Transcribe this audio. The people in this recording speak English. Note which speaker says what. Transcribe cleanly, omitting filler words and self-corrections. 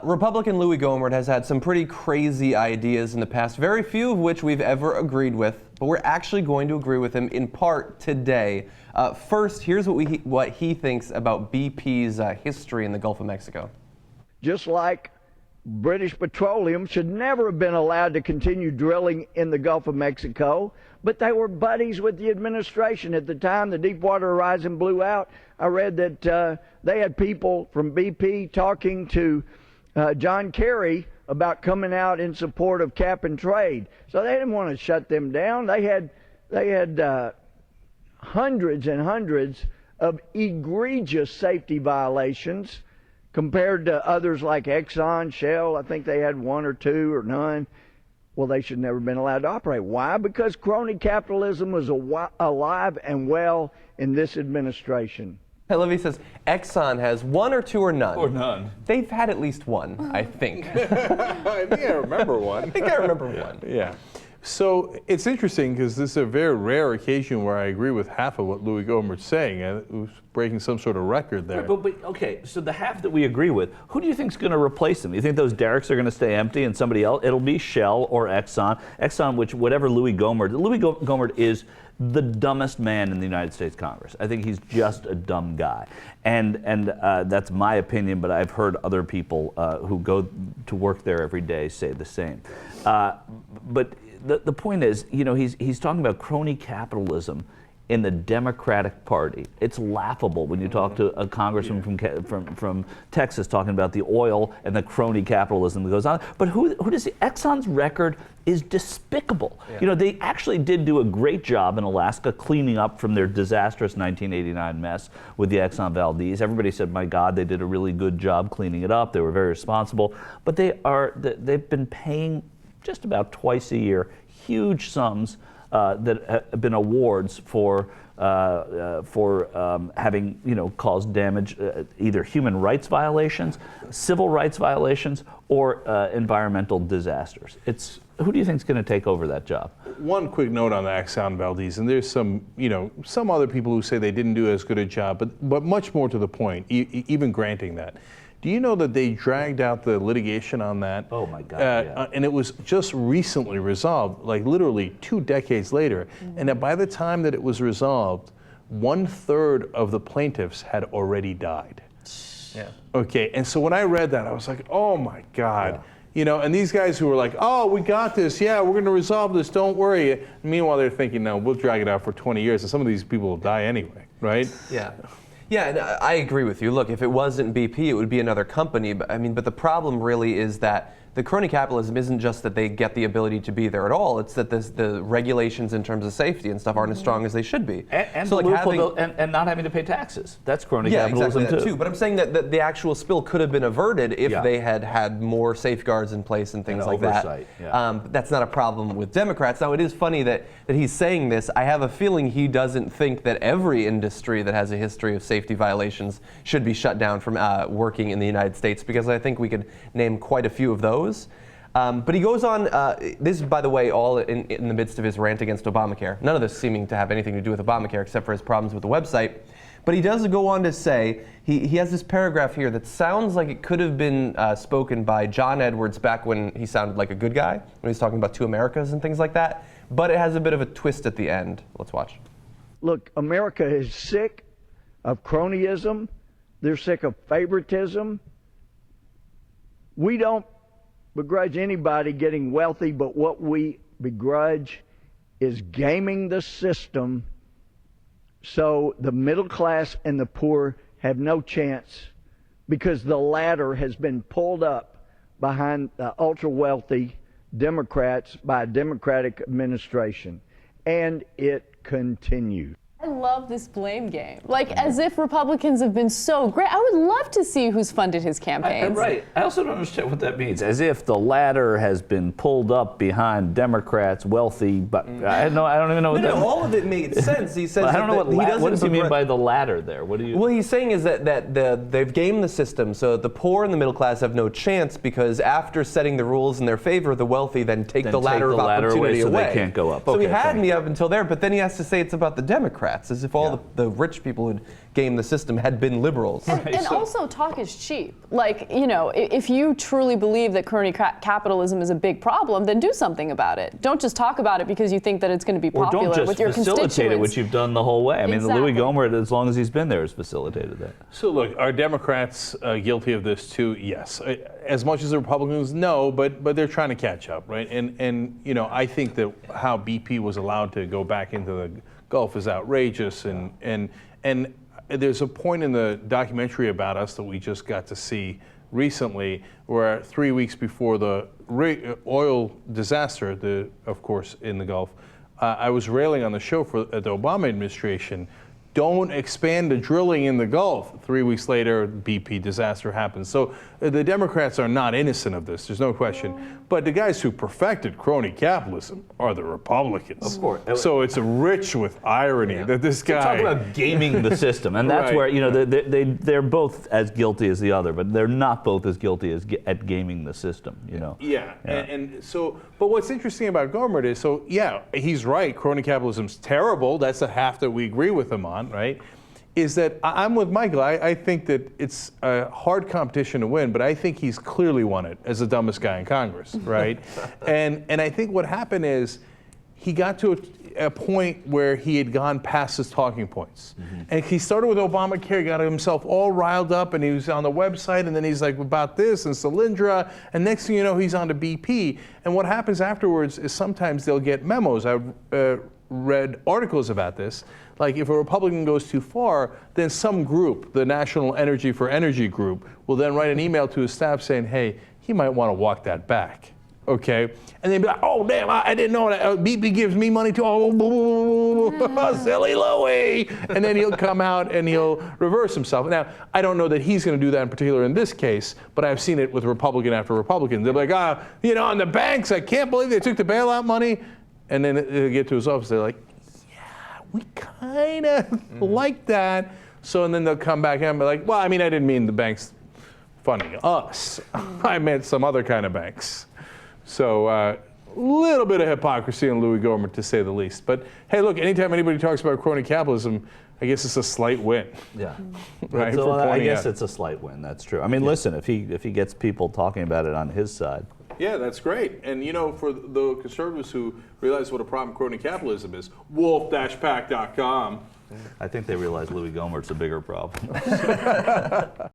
Speaker 1: Republican Louie Gohmert has had some pretty crazy ideas in the past, very few of which we've ever agreed with, but we're actually going to agree with him in part today. First, here's what he thinks about BP's history in the Gulf of Mexico.
Speaker 2: Just like British Petroleum should never have been allowed to continue drilling in the Gulf of Mexico, but they were buddies with the administration. At the time the Deepwater Horizon blew out, I read that they had people from BP talking to John Kerry about coming out in support of cap and trade. So they didn't want to shut them down. They had hundreds and hundreds of egregious safety violations compared to others like Exxon, Shell. I think they had one or two or none. Well, they should never have been allowed to operate. Why? Because crony capitalism was alive and well in this administration.
Speaker 1: Hey, Levy says Exxon has one or two or none.
Speaker 3: Or none.
Speaker 1: They've had at least one, I think.
Speaker 3: I think I remember one.
Speaker 1: I think I remember one.
Speaker 3: Yeah. So it's interesting because this is a very rare occasion where I agree with half of what Louie Gohmert's saying. It was breaking some sort of record there.
Speaker 4: But okay, so the half that we agree with, who do you think is going to replace them? You think those derricks are going to stay empty and somebody else? It'll be Shell or Exxon. Exxon, whatever Louie Gohmert is the dumbest man in the United States Congress. I think he's just a dumb guy. And that's my opinion, but I've heard other people who go to work there every day say the same. But the point is, you know, he's talking about crony capitalism in the Democratic Party. It's laughable when you talk to a congressman from Texas talking about the oil and the crony capitalism that goes on. But who does Exxon's record is despicable. Yeah. You know, they actually did do a great job in Alaska cleaning up from their disastrous 1989 mess with the Exxon Valdez. Everybody said, my God, they did a really good job cleaning it up. They were very responsible. But they've been paying just about twice a year huge sums that have been awards for having, you know, caused damage, either human rights violations, civil rights violations, or environmental disasters. Who do you think is going to take over that job?
Speaker 3: One quick note on the Exxon Valdez, and there's some other people who say they didn't do as good a job, but much more to the point, even granting that. Do you know that they dragged out the litigation on that?
Speaker 4: Oh my God, yeah.
Speaker 3: And it was just recently resolved, like literally 2 decades later. Mm-hmm. And that by the time that it was resolved, 1/3 of the plaintiffs had already died.
Speaker 1: Yeah.
Speaker 3: Okay, and so when I read that, I was like, oh my God. Yeah. You know, and these guys who were like, oh, we got this, yeah, we're going to resolve this, don't worry. Meanwhile, they're thinking, no, we'll drag it out for 20 years, and some of these people will die anyway, right?
Speaker 1: Yeah. Yeah, and I agree with you. Look, if it wasn't BP, it would be another company. But the problem really is that the crony capitalism isn't just that they get the ability to be there at all. It's that the regulations in terms of safety and stuff aren't as strong as they should be.
Speaker 4: And so and not having to pay taxes. That's crony capitalism
Speaker 1: exactly too. But I'm saying that the actual spill could have been averted if they had had more safeguards in place and things like
Speaker 4: oversight.
Speaker 1: that. Yeah. But that's not a problem with Democrats. Now, it is funny that he's saying this. I have a feeling he doesn't think that every industry that has a history of safety violations should be shut down from working in the United States, because I think we could name quite a few of those. But he goes on, this is, by the way, all in the midst of his rant against Obamacare. None of this seeming to have anything to do with Obamacare except for his problems with the website. But he does go on to say, he has this paragraph here that sounds like it could have been spoken by John Edwards back when he sounded like a good guy, when he was talking about two Americas and things like that. But it has a bit of a twist at the end. Let's watch.
Speaker 2: Look, America is sick of cronyism. They're sick of favoritism. We don't begrudge anybody getting wealthy, but what we begrudge is gaming the system so the middle class and the poor have no chance, because the ladder has been pulled up behind the ultra wealthy Democrats by a Democratic administration, and it continues.
Speaker 5: I love this blame game. Like, as if Republicans have been so great. I would love to see who's funded his campaigns.
Speaker 4: Right. I also don't understand what that means. As if the ladder has been pulled up behind Democrats, wealthy, but I don't even know what that means.
Speaker 1: All of it made sense. He says
Speaker 4: I don't know what does he mean by the ladder there?
Speaker 1: What he's saying is that they've gamed the system so the poor and the middle class have no chance, because after setting the rules in their favor, the wealthy then take the ladder of opportunity
Speaker 4: away. So
Speaker 1: away.
Speaker 4: They can't go up.
Speaker 1: So he had me up until there, but then he has to say it's about the Democrats. as if all the rich people who'd game the system had been liberals.
Speaker 5: And also, talk is cheap. Like, you know, if you truly believe that crony capitalism is a big problem, then do something about it. Don't just talk about it because you think that it's going to be popular with your constituents.
Speaker 4: Or don't just facilitate it, which you've done the whole way. I mean, Louie Gohmert, as long as he's been there, has facilitated that.
Speaker 3: So look, are Democrats guilty of this too? Yes. As much as the Republicans, no, but they're trying to catch up, right? And you know, I think that how BP was allowed to go back into the Gulf is outrageous, and there's a point in the documentary about us that we just got to see recently, where 3 weeks before the oil disaster, of course, in the Gulf, I was railing on the show at the Obama administration. Don't expand the drilling in the Gulf. 3 weeks later, BP disaster happens. So the Democrats are not innocent of this. There's no question. But the guys who perfected crony capitalism are the Republicans.
Speaker 4: Of course.
Speaker 3: So it's rich with irony that this guy.
Speaker 4: Talk about gaming the system, and that's where, you know, they're both as guilty as the other, but they're not both as guilty as at gaming the system. You know.
Speaker 3: Yeah. And so, but what's interesting about Gohmert is, so yeah, he's right. Crony capitalism's terrible. That's the half that we agree with him on. Right, is that I'm with Michael. I think that it's a hard competition to win, but I think he's clearly won it as the dumbest guy in Congress, right? and I think what happened is he got to a point where he had gone past his talking points. And he started with Obamacare, got himself all riled up, and he was on the website, and then he's like about this and Solyndra, and next thing you know, he's on to BP. And what happens afterwards is sometimes they'll get memos. I've read articles about this. Like if a Republican goes too far, then some group, the National Energy for Energy group, will then write an email to his staff saying, hey, he might want to walk that back. Okay? And they'd be like, oh, damn, I didn't know that. BP gives me money too. Oh, silly Louie. And then he'll come out and he'll reverse himself. Now, I don't know that he's going to do that in particular in this case, but I've seen it with Republican after Republican. They'll be like, you know, on the banks, I can't believe they took the bailout money. And then they'll get to his office, they're like, we kind of like that. So, and then they'll come back and be like, well, I mean, I didn't mean the banks funding us. I meant some other kind of banks. So, a little bit of hypocrisy in Louie Gohmert, to say the least. But hey, look, anytime anybody talks about crony capitalism, I guess it's a slight win.
Speaker 4: Yeah.
Speaker 3: Right?
Speaker 4: So I guess it's a slight win. That's true. I mean, listen, if he gets people talking about it on his side.
Speaker 3: Yeah, that's great. And you know, for the conservatives who realize what a problem crony capitalism is, wolf-pack.com.
Speaker 4: I think they realize Louie Gohmert's a bigger problem.